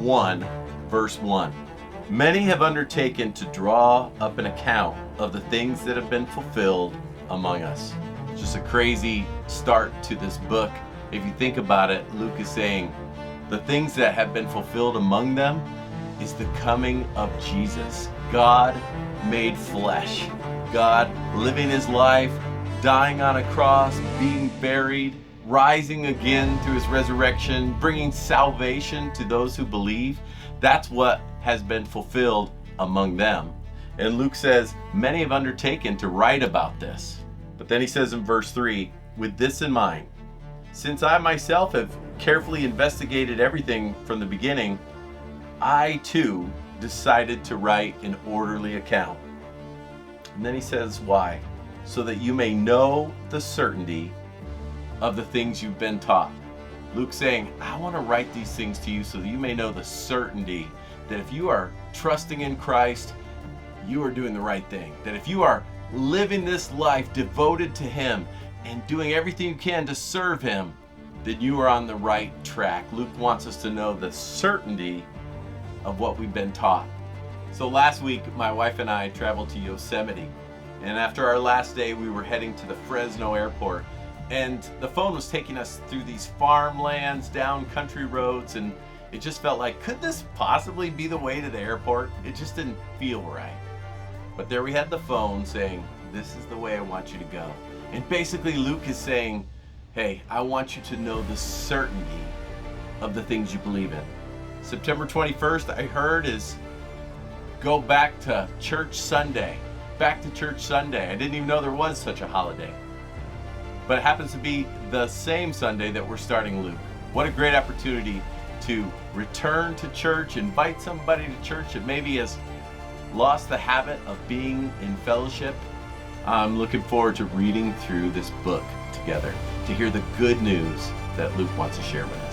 1, verse 1. Many have undertaken to draw up an account of the things that have been fulfilled among us. It's just a crazy start to this book. If you think about it, Luke is saying the things that have been fulfilled among them is the coming of Jesus. God made flesh. God living his life, dying on a cross, being buried, rising again through his resurrection, bringing salvation to those who believe. That's what has been fulfilled among them. And Luke says, many have undertaken to write about this. But then he says in verse 3, with this in mind, since I myself have carefully investigated everything from the beginning, I too decided to write an orderly account. And then he says, why? So that you may know the certainty of the things you've been taught. Luke's saying, I want to write these things to you so that you may know the certainty that if you are trusting in Christ, you are doing the right thing. That if you are living this life devoted to him and doing everything you can to serve him, then you are on the right track. Luke wants us to know the certainty of what we've been taught. So last week, my wife and I traveled to Yosemite. And after our last day, we were heading to the Fresno airport. And the phone was taking us through these farmlands, down country roads, and it just felt like, could this possibly be the way to the airport? It just didn't feel right. But there we had the phone saying, this is the way I want you to go. And basically Luke is saying, hey, I want you to know the certainty of the things you believe in. September 21st, I heard, is go back to church Sunday. Back to church Sunday. I didn't even know there was such a holiday. But it happens to be the same Sunday that we're starting Luke. What a great opportunity to return to church, invite somebody to church that maybe has lost the habit of being in fellowship. I'm looking forward to reading through this book together to hear the good news that Luke wants to share with us.